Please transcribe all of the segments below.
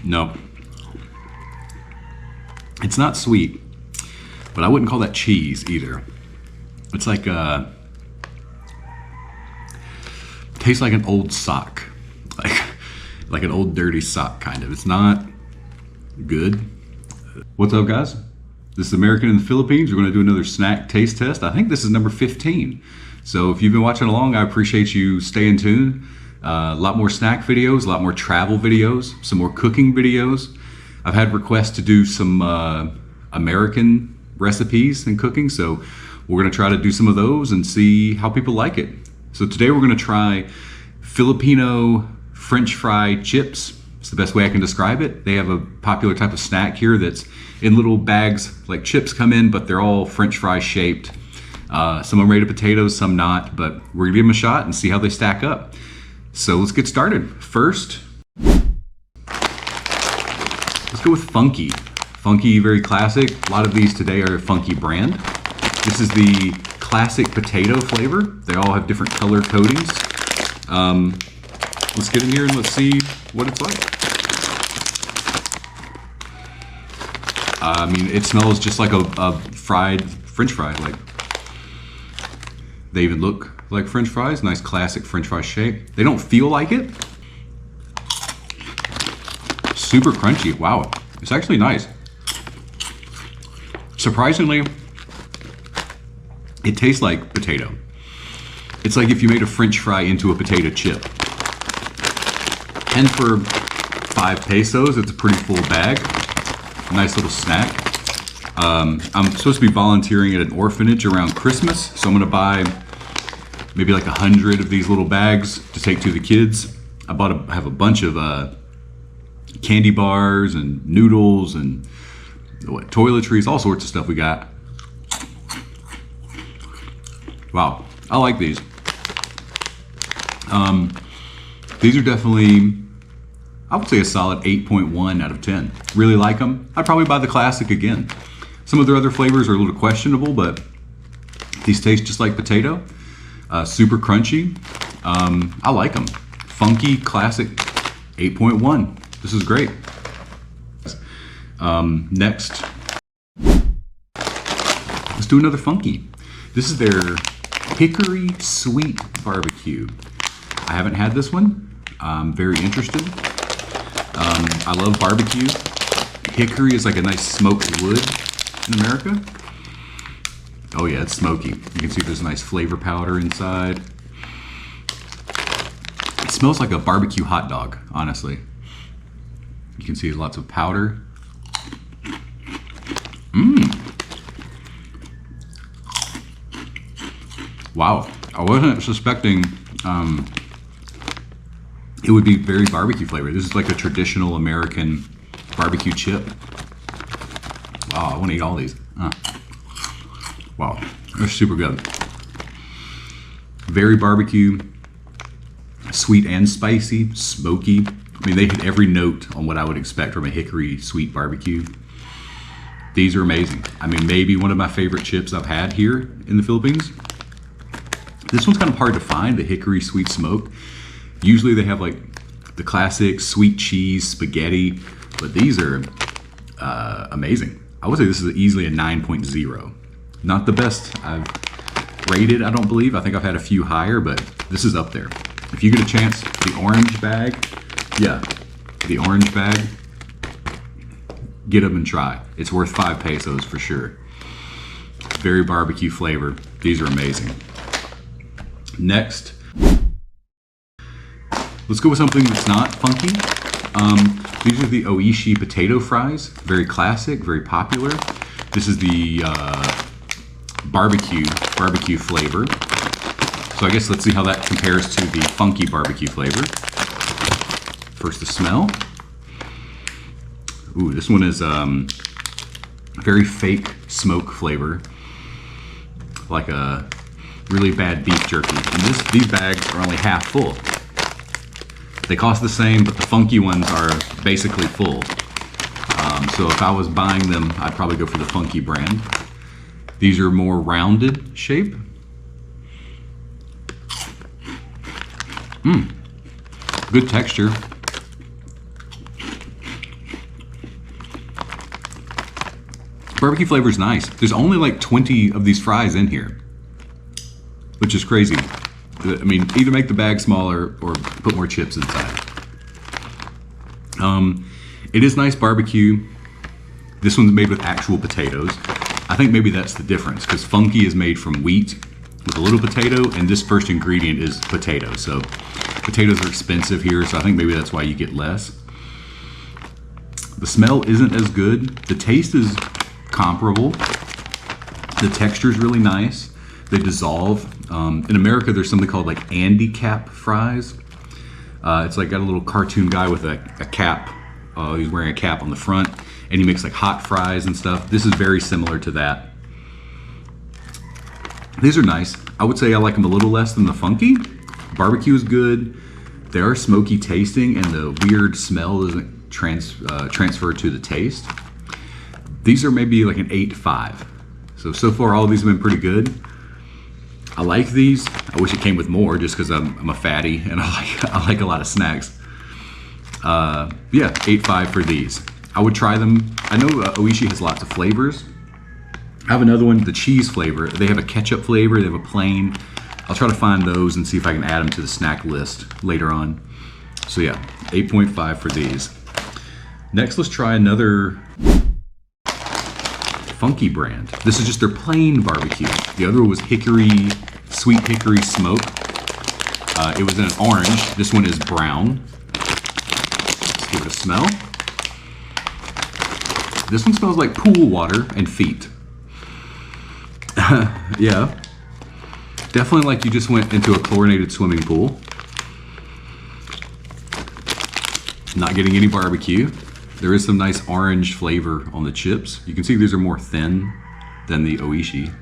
No. It's not sweet, but I wouldn't call that cheese either. It's like tastes like an old sock, like an old dirty sock kind of. It's not good. What's up, guys? This is American in the Philippines. We're going to do another snack taste test. I think this is number 15. So if you've been watching along, I appreciate you staying tuned. A lot more snack videos, a lot more travel videos, some more cooking videos. I've had requests to do some American recipes and cooking, so we're going to try to do some of those and see how people like it. So today we're going to try Filipino French fry chips. It's the best way I can describe it. They have a popular type of snack here that's in little bags, like chips come in, but they're all French fry shaped. Some of them are made of potatoes, some not, but we're gonna give them a shot and see how they stack up. So let's get started. First, let's go with Funky. Funky, very classic. A lot of these today are Funky brand. This is the classic potato flavor. They all have different color coatings. Let's get in here and let's see what it's like. I mean, it smells just like a fried French fry. Like, they even look like French fries. Nice classic French fry shape. They don't feel like it. Super crunchy. Wow, it's actually nice. Surprisingly, it tastes like potato. It's like if you made a French fry into a potato chip. And for 5 pesos, it's a pretty full bag. Nice little snack. I'm supposed to be volunteering at an orphanage around Christmas, so I'm gonna buy maybe like 100 of these little bags to take to the kids. I have a bunch of candy bars and noodles and toiletries, all sorts of stuff we got. Wow, I like these. These are definitely, I would say, a solid 8.1 out of 10. Really like them. I'd probably buy the classic again. Some of their other flavors are a little questionable, but these taste just like potato. Super crunchy. I like them. Funky, classic, 8.1. This is great. Next, let's do another Funky. This is their Hickory Sweet Barbecue. I haven't had this one. I'm very interested. I love barbecue. Hickory is like a nice smoked wood in America. Oh yeah, it's smoky. You can see there's a nice flavor powder inside. It smells like a barbecue hot dog, honestly. You can see lots of powder. Wow, I wasn't suspecting it would be very barbecue flavored. This is like a traditional American barbecue chip. Wow, I want to eat all these. Wow, they're super good. Very barbecue, sweet and spicy, smoky. I mean, they hit every note on what I would expect from a hickory sweet barbecue. These are amazing. I mean, maybe one of my favorite chips I've had here in the Philippines. This one's kind of hard to find, the hickory sweet smoke. Usually they have like the classic sweet cheese spaghetti, but these are amazing. I would say this is easily a 9.0. Not the best I've rated, I don't believe. I think I've had a few higher, but this is up there. If you get a chance, the orange bag, yeah, the orange bag, get them and try. It's worth 5 pesos for sure. Very barbecue flavor. These are amazing. Next, let's go with something that's not funky. These are the Oishi potato fries. Very classic, very popular. This is the barbecue flavor. So I guess let's see how that compares to the funky barbecue flavor. First, the smell. Ooh, this one is very fake smoke flavor, like a really bad beef jerky. And these bags are only half full. They cost the same, but the funky ones are basically full. So if I was buying them, I'd probably go for the funky brand. These are more rounded shape. Good texture. Barbecue flavor is nice. There's only like 20 of these fries in here, which is crazy. I mean, either make the bag smaller or put more chips inside. It is nice barbecue. This one's made with actual potatoes. I think maybe that's the difference, because Funky is made from wheat with a little potato, and this first ingredient is potato. So potatoes are expensive here, so I think maybe that's why you get less. The smell isn't as good. The taste is comparable. The texture is really nice. They dissolve. In America, there's something called like Andy Cap fries. It's like got a little cartoon guy with a cap. He's wearing a cap on the front, and he makes like hot fries and stuff. This is very similar to that. These are nice. I would say I like them a little less than the Funky. Barbecue is good. They are smoky tasting, and the weird smell doesn't transfer to the taste. These are maybe like an 8.5. So far all of these have been pretty good. I like these. I wish it came with more, just because I'm a fatty and I like a lot of snacks. Yeah, 8.5 for these. I would try them. I know Oishi has lots of flavors. I have another one, the cheese flavor. They have a ketchup flavor, they have a plain. I'll try to find those and see if I can add them to the snack list later on. So yeah, 8.5 for these. Next, let's try another Funky brand. This is just their plain barbecue. The other one was hickory, sweet hickory smoke. It was in an orange. This one is brown. Let's give it a smell. This one smells like pool water and feet. Yeah. Definitely like you just went into a chlorinated swimming pool. Not getting any barbecue. There is some nice orange flavor on the chips. You can see these are more thin than the Oishi.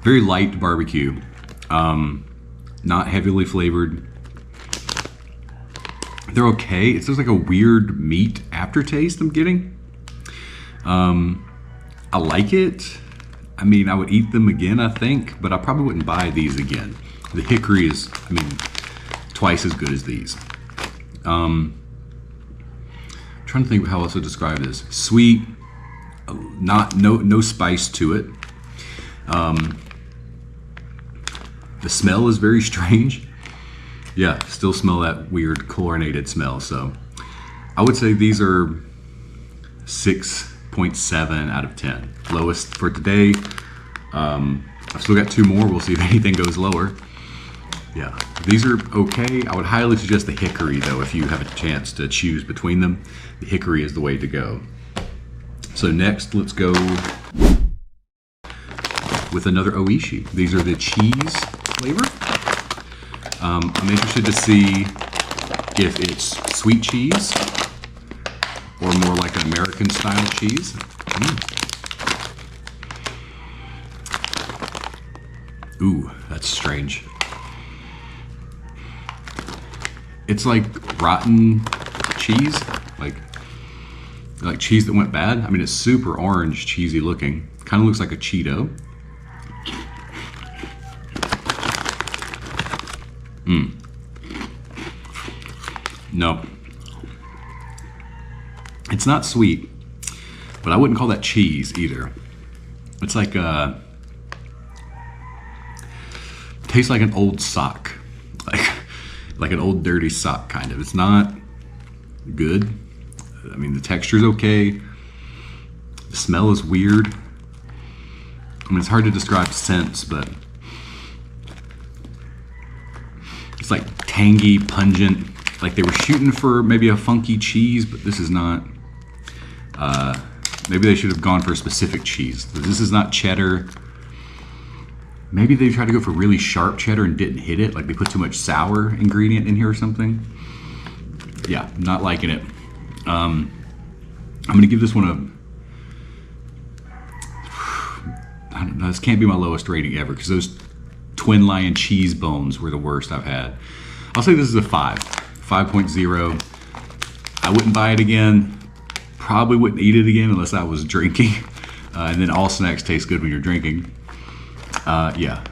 Very light barbecue. Not heavily flavored. They're okay. It's just like a weird meat aftertaste I'm getting. I like it. I mean, I would eat them again, I think, but I probably wouldn't buy these again. The hickory is, I mean, twice as good as these. I'm trying to think of how else to describe this. Sweet, no spice to it. The smell is very strange. Yeah, still smell that weird chlorinated smell. So I would say these are 6.7 out of 10. Lowest for today. I've still got 2 more. We'll see if anything goes lower. Yeah, these are okay. I would highly suggest the hickory though, if you have a chance to choose between them. The hickory is the way to go. So next, let's go with another Oishi. These are the cheese flavor. I'm interested to see if it's sweet cheese or more like an American style cheese. Ooh, that's strange. It's like rotten cheese, like cheese that went bad. I mean, it's super orange, cheesy looking. Kind of looks like a Cheeto. No. It's not sweet, but I wouldn't call that cheese either. It's like tastes like an old sock, like an old dirty sock kind of. It's not good. I mean, the texture's okay. The smell is weird. I mean, it's hard to describe scents, but it's like tangy, pungent. Like they were shooting for maybe a funky cheese, but this is not. Maybe they should have gone for a specific cheese. This is not cheddar. Maybe they tried to go for really sharp cheddar and didn't hit it. Like they put too much sour ingredient in here or something. Yeah, not liking it. I'm gonna give this one I don't know, this can't be my lowest rating ever because those Twin Lion cheese bones were the worst I've had. I'll say this is a 5.0. I wouldn't buy it again. Probably wouldn't eat it again unless I was drinking. And then all snacks taste good when you're drinking. Yeah,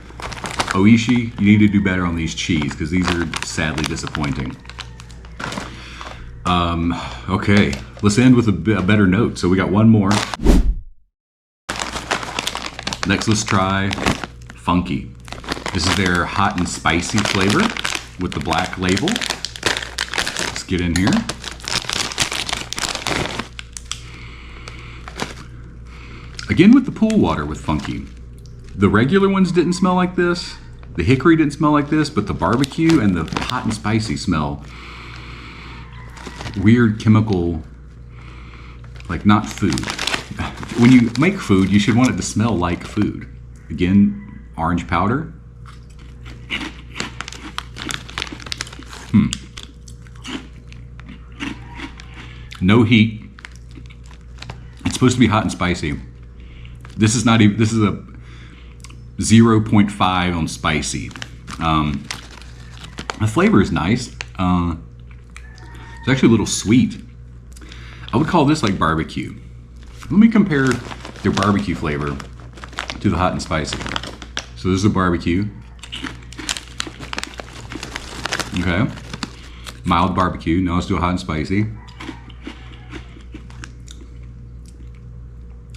Oishi, you need to do better on these cheese because these are sadly disappointing. Okay, let's end with a better note. So we got one more. Next, let's try Funky. This is their hot and spicy flavor with the black label. Let's get in here. Again with the pool water with Funky. The regular ones didn't smell like this. The hickory didn't smell like this, but the barbecue and the hot and spicy smell weird chemical, like not food. When you make food, you should want it to smell like food. Again, orange powder. No heat. It's supposed to be hot and spicy. This is not even, this is a 0.5 on spicy. The flavor is nice. It's actually a little sweet. I would call this like barbecue. Let me compare their barbecue flavor to the hot and spicy. So this is a barbecue. Okay. Mild barbecue. Now let's do a hot and spicy.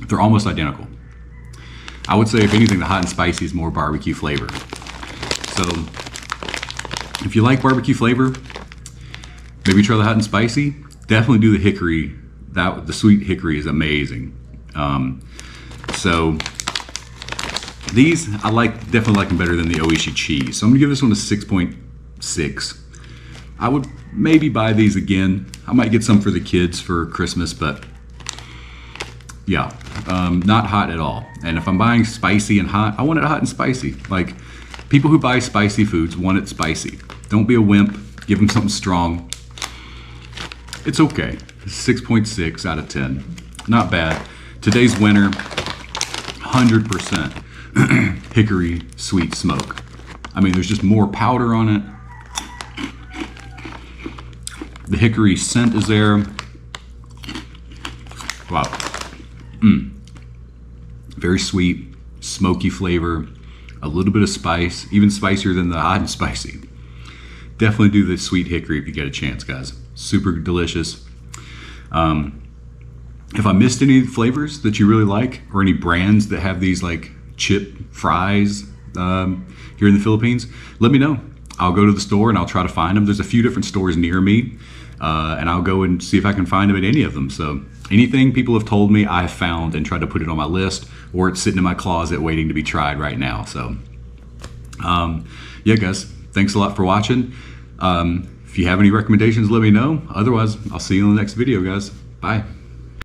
They're almost identical. I would say, if anything, the hot and spicy is more barbecue flavor. So if you like barbecue flavor, maybe try the hot and spicy. Definitely do the hickory. The sweet hickory is amazing. So these, definitely like them better than the Oishi cheese. So I'm gonna give this one a 6.6. I would maybe buy these again. I might get some for the kids for Christmas, but yeah, not hot at all. And if I'm buying spicy and hot, I want it hot and spicy. Like, people who buy spicy foods want it spicy. Don't be a wimp. Give them something strong. It's okay. 6.6 out of 10. Not bad. Today's winner, 100% hickory sweet smoke. I mean, there's just more powder on it. The hickory scent is there. Wow. Very sweet, smoky flavor, a little bit of spice, even spicier than the hot and spicy. Definitely do the sweet hickory if you get a chance, guys. Super delicious. If I missed any flavors that you really like, or any brands that have these like chip fries here in the Philippines, let me know. I'll go to the store and I'll try to find them. There's a few different stores near me, and I'll go and see if I can find them at any of them. So anything people have told me, I've found and tried to put it on my list, or it's sitting in my closet waiting to be tried right now. So yeah, guys, thanks a lot for watching. If you have any recommendations, let me know. Otherwise, I'll see you in the next video, guys. Bye.